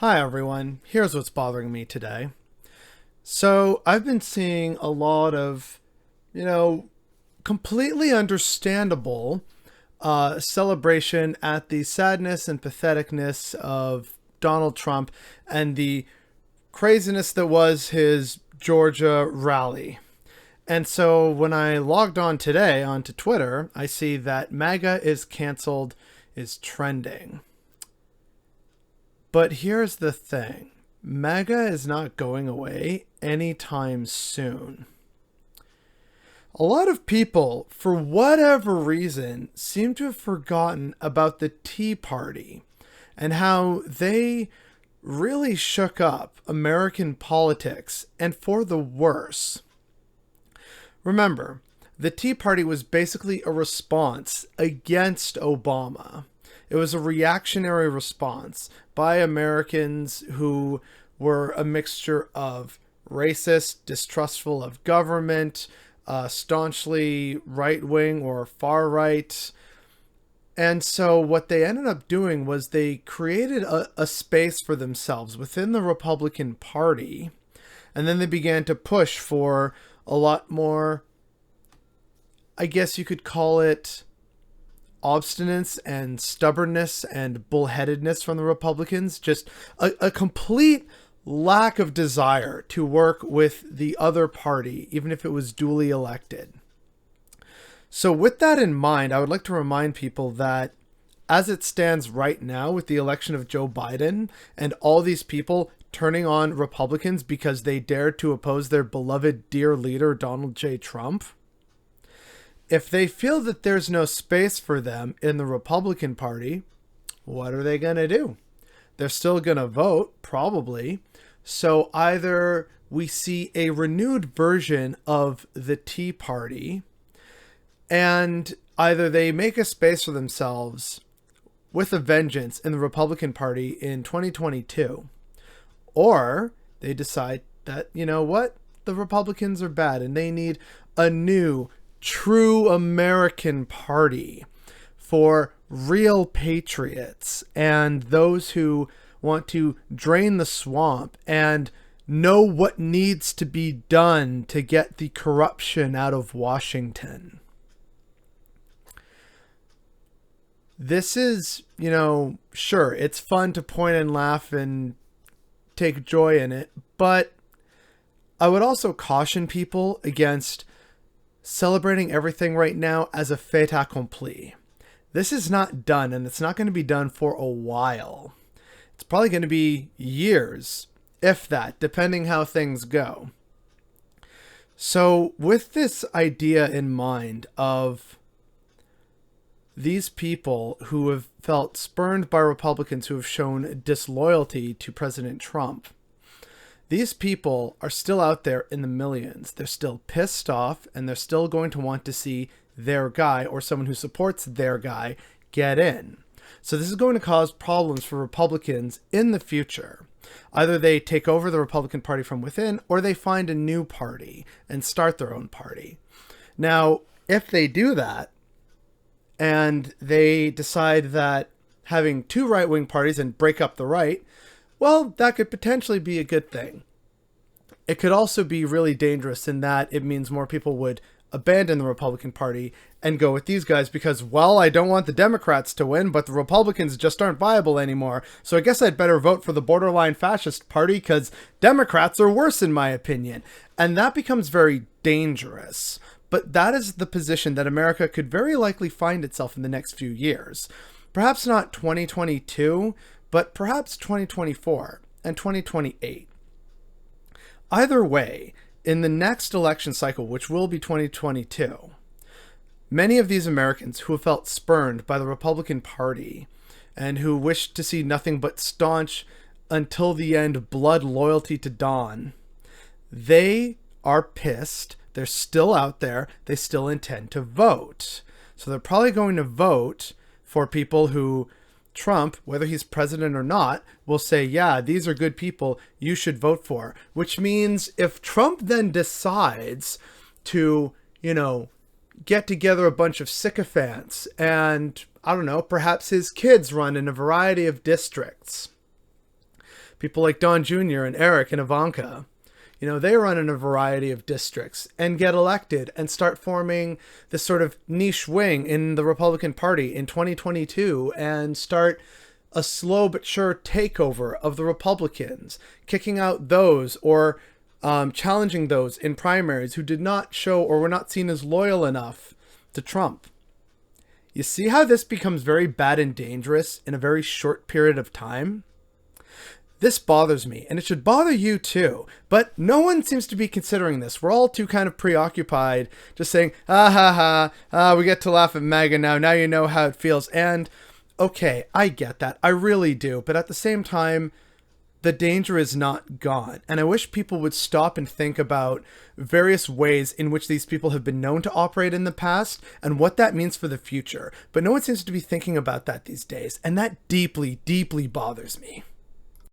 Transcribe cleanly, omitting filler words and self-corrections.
Hi everyone, here's what's bothering me today. So, I've been seeing a lot of, you know, completely understandable celebration at the sadness and patheticness of Donald Trump and the craziness that was his Georgia rally. And so, when I logged on today onto Twitter, I see that MAGA is canceled is trending. But here's the thing. MAGA is not going away anytime soon. A lot of people, for whatever reason, seem to have forgotten about the Tea Party and how they really shook up American politics, and for the worse. Remember, the Tea Party was basically a response against Obama. It was a reactionary response by Americans who were a mixture of racist, distrustful of government, staunchly right-wing or far-right. And so what they ended up doing was they created a space for themselves within the Republican Party, and then they began to push for a lot more, I guess you could call it, obstinance and stubbornness and bullheadedness from the Republicans. Just a complete lack of desire to work with the other party, even if it was duly elected. So with that in mind, I would like to remind people that as it stands right now with the election of Joe Biden and all these people turning on Republicans because they dared to oppose their beloved dear leader, Donald J. Trump, if they feel that there's no space for them in the Republican Party, what are they going to do? They're still going to vote, probably. So either we see a renewed version of the Tea Party, and either they make a space for themselves with a vengeance in the Republican Party in 2022, or they decide that, you know what, the Republicans are bad and they need a new true American party for real patriots and those who want to drain the swamp and know what needs to be done to get the corruption out of Washington. This is, sure, it's fun to point and laugh and take joy in it, but I would also caution people against celebrating everything right now as a fait accompli. This is not done, and it's not going to be done for a while. It's probably going to be years, if that, depending how things go. So with this idea in mind of these people who have felt spurned by Republicans who have shown disloyalty to President Trump, these people are still out there in the millions. They're still pissed off, and they're still going to want to see their guy or someone who supports their guy get in. So this is going to cause problems for Republicans in the future. Either they take over the Republican Party from within, or they find a new party and start their own party. Now, if they do that, and they decide that having two right-wing parties and break up the right, well, that could potentially be a good thing. It could also be really dangerous in that it means more people would abandon the Republican Party and go with these guys because, well, I don't want the Democrats to win, but the Republicans just aren't viable anymore. So I guess I'd better vote for the borderline fascist party because Democrats are worse in my opinion. And that becomes very dangerous. But that is the position that America could very likely find itself in the next few years. Perhaps not 2022, but perhaps 2024 and 2028. Either way, in the next election cycle, which will be 2022, many of these Americans who have felt spurned by the Republican Party and who wish to see nothing but staunch, until the end, blood loyalty to Don, they are pissed. They're still out there. They still intend to vote. So they're probably going to vote for people who Trump, whether he's president or not, will say, yeah, these are good people you should vote for. Which means if Trump then decides to, get together a bunch of sycophants and, I don't know, perhaps his kids run in a variety of districts, People like Don Jr. and Eric and Ivanka. You know, they run in a variety of districts and get elected and start forming this sort of niche wing in the Republican Party in 2022 and start a slow but sure takeover of the Republicans, kicking out those or challenging those in primaries who did not show or were not seen as loyal enough to Trump. You see how this becomes very bad and dangerous in a very short period of time? This bothers me, and it should bother you too, but no one seems to be considering this. We're all too kind of preoccupied, just saying, we get to laugh at MAGA now you know how it feels. And okay, I get that, I really do, but at the same time, the danger is not gone. And I wish people would stop and think about various ways in which these people have been known to operate in the past and what that means for the future. But no one seems to be thinking about that these days, and that deeply, deeply bothers me.